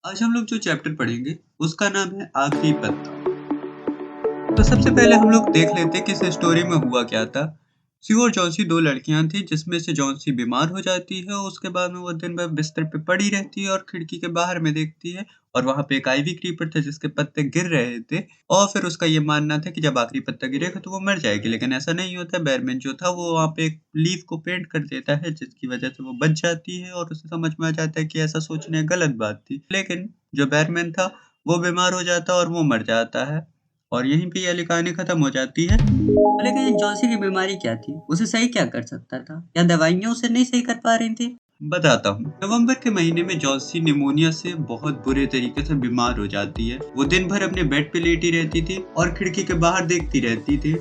आज हम लोग जो चैप्टर पढ़ेंगे उसका नाम है आखिरी पत्ता। तो सबसे पहले हम लोग देख लेते हैं कि इस स्टोरी में हुआ क्या था। स्यू और जॉन्सी दो लड़कियां थी जिसमें से जॉन्सी बीमार हो जाती है और उसके बाद में वो दिन भर बिस्तर पे पड़ी रहती है और खिड़की के बाहर में देखती है और वहां पे एक आईवी क्रीपर था जिसके पत्ते गिर रहे थे। और फिर उसका ये मानना था कि जब आखिरी पत्ता गिरेगा तो वो मर जाएगी, लेकिन ऐसा नहीं होता। बैरमैन जो था वो वहां पे एक लीफ को पेंट कर देता है जिसकी वजह से वो बच जाती है और उसे समझ में आ जाता है कि ऐसा सोचने गलत बात थी। लेकिन जो बैरमैन था वो बीमार हो जाता है और वो मर जाता है और यहीं पे ये वाली कहानी खत्म हो जाती है। लेकिन जॉन्सी की बीमारी क्या थी? उसे सही क्या कर सकता था? या दवाइयाँ उसे नहीं सही कर पा रही थी? बताता हूँ। नवंबर के महीने में जॉन्सी निमोनिया से बहुत बुरे तरीके से बीमार हो जाती है। वो दिन भर अपने बेड पे लेटी रहती थी और खिड़की के बाहर देखती रहती थी।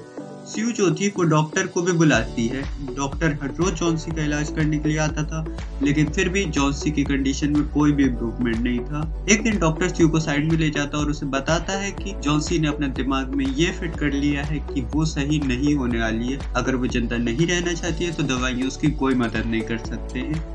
स्यू जो थी वो डॉक्टर को भी बुलाती है। डॉक्टर हर रोज जॉन्सी का इलाज करने के लिए आता था, लेकिन फिर भी जॉन्सी की कंडीशन में कोई भी इम्प्रूवमेंट नहीं था। एक दिन डॉक्टर स्यू को साइड में ले जाता और उसे बताता है कि जॉन्सी ने अपने दिमाग में ये फिट कर लिया है कि वो सही नहीं होने वाली है। अगर वो जिंदा नहीं रहना चाहती है तो दवाइयाँ उसकी कोई मदद नहीं कर सकते हैं।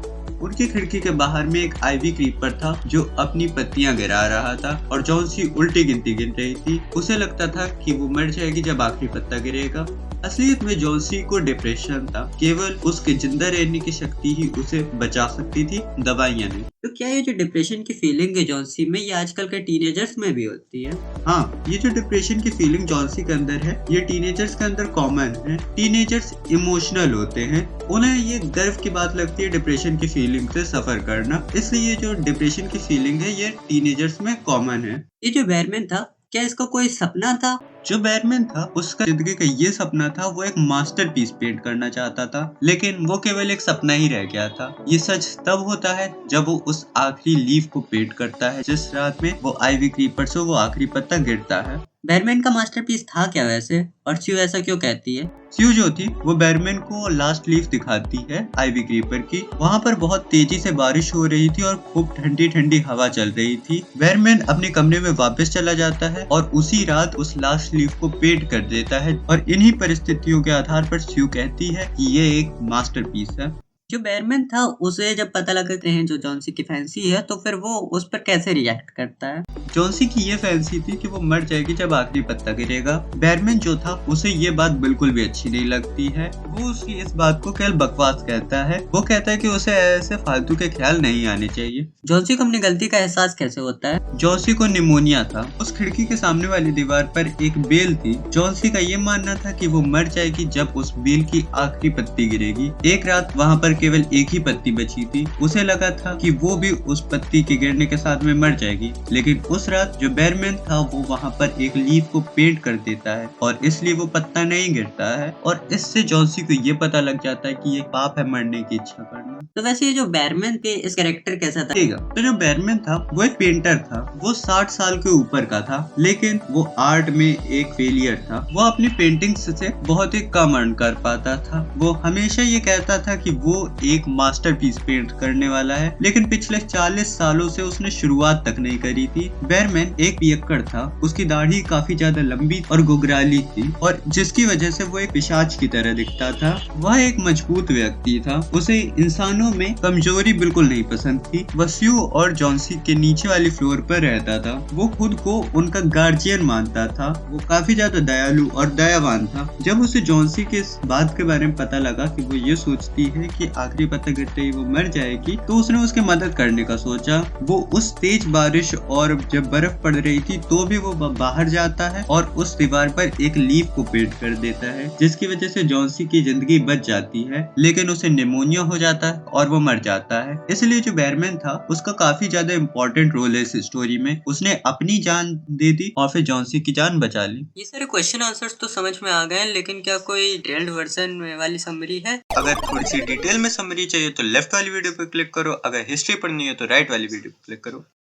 उनकी खिड़की के बाहर में एक आईवी क्रीपर था जो अपनी पत्तियां गिरा रहा था और जॉन्सी उल्टी गिनती गिन रही थी। उसे लगता था कि वो मर जाएगी जब आखिरी पत्ता गिरेगा। असलियत में जॉन्सी को डिप्रेशन था, केवल उसके जिंदा रहने की शक्ति ही उसे बचा सकती थी, दवाइयां नहीं। तो क्या ये जो डिप्रेशन की फीलिंग है जॉन्सी में, ये आजकल के टीनेजर्स में भी होती है? हाँ, ये जो डिप्रेशन की फीलिंग जॉन्सी के अंदर है ये टीनेजर्स के अंदर कॉमन है। टीनेजर्स इमोशनल होते हैं, उन्हें ये गर्व की बात लगती है डिप्रेशन की फीलिंग से सफर करना, इसलिए ये जो डिप्रेशन की फीलिंग है ये टीनेजर्स में कॉमन है। ये जो बैरमैन था, क्या इसका कोई सपना था? जो बैरमैन था उसका जिंदगी का ये सपना था, वो एक मास्टरपीस पेंट करना चाहता था, लेकिन वो केवल एक सपना ही रह गया था। ये सच तब होता है जब वो उस आखिरी लीफ को पेंट करता है जिस रात में वो आईवी क्रीपर से वो आखिरी पत्ता गिरता है। बैरमैन का मास्टरपीस था क्या वैसे? और स्यू ऐसा क्यों कहती है? स्यू जो थी वो बैरमैन को लास्ट लीफ दिखाती है आईवी क्रीपर की। वहाँ पर बहुत तेजी से बारिश हो रही थी और खूब ठंडी ठंडी हवा चल रही थी। बैरमैन अपने कमरे में वापस चला जाता है और उसी रात उस लास्ट लीफ को पेंट कर देता है और इन्हीं परिस्थितियों के आधार पर स्यू कहती है कि ये एक मास्टरपीस है। जो बैरमैन था उसे जब पता लगते हैं जो जॉन्सी की फैंसी है, तो फिर वो उस पर कैसे रिएक्ट करता है? जॉन्सी की ये फैंसी थी कि वो मर जाएगी जब आखिरी पत्ता गिरेगा। बैरमैन जो था उसे ये बात बिल्कुल भी अच्छी नहीं लगती है। वो उसकी इस बात को केवल बकवास कहता है। वो कहता है कि उसे ऐसे फालतू के ख्याल नहीं आने चाहिए। जॉन्सी को अपनी गलती का एहसास कैसे होता है? जॉन्सी को निमोनिया था। उस खिड़की के सामने वाली दीवार पर एक बेल थी। जॉन्सी का ये मानना था कि वो मर जाएगी जब उस बेल की आखिरी पत्ती गिरेगी। एक रात वहाँ पर केवल एक ही पत्ती बची थी। उसे लगा था कि वो भी उस पत्ती के गिरने के साथ में मर जाएगी, लेकिन उस रात जो बैरमैन था वो वहाँ पर एक लीफ को पेंट कर देता है और इसलिए वो पत्ता नहीं गिरता है और इससे जॉन्सी को ये पता लग जाता है कि ये पाप है मरने की इच्छा करना। तो वैसे ये जो बैरमैन थे, इस कैरेक्टर कैसा था? तो जो बैरमैन था वो एक पेंटर था। वो 60 साल के ऊपर का था, लेकिन वो आर्ट में एक फेलियर था। वो अपनी पेंटिंग्स से बहुत ही कम अर्न कर पाता था। वो हमेशा ये कहता था कि वो एक मास्टरपीस पेंट करने वाला है, लेकिन पिछले 40 सालों से उसने शुरुआत तक नहीं करी थी। बैरमैन एक पियक्कड़ था। उसकी दाढ़ी काफी ज्यादा लंबी और गुगराली थी और जिसकी वजह से वो एक पिशाच की तरह दिखता था। वह एक मजबूत व्यक्ति था। उसे इंसानों में कमजोरी बिल्कुल नहीं पसंद थी। वह स्यू और जॉन्सी के नीचे वाली फ्लोर पर रहता था। वो खुद को उनका गार्जियन मानता था। वो काफी ज्यादा दयालु और दयावान था। जब उसे जॉन्सी के इस बात के बारे में पता लगा कि वो ये सोचती है कि आखिरी पत्ता गिरते ही वो मर जाएगी, तो उसने उसकी मदद करने का सोचा। वो उस तेज बारिश और जब बर्फ पड़ रही थी तो भी वो बाहर जाता है और उस दीवार पर एक लीफ को पेंट कर देता है, जिसकी वजह से जॉन्सी की जिंदगी बच जाती है, लेकिन उसे निमोनिया हो जाता है और वो मर जाता है। इसलिए जो बैरमैन था उसका काफी ज्यादा इम्पोर्टेंट रोल है इस स्टोरी में। उसने अपनी जान दे दी और फिर जॉन्सी की जान बचा ली। ये सारे क्वेश्चन आंसर्स तो समझ में आ गए, लेकिन क्या कोई डिटेल्ड वर्जन वाली समरी है? अगर थोड़ी सी डिटेल में समरी चाहिए तो लेफ्ट वाली वीडियो पर क्लिक करो, अगर हिस्ट्री पढ़नी है तो राइट वाली वीडियो पर क्लिक करो।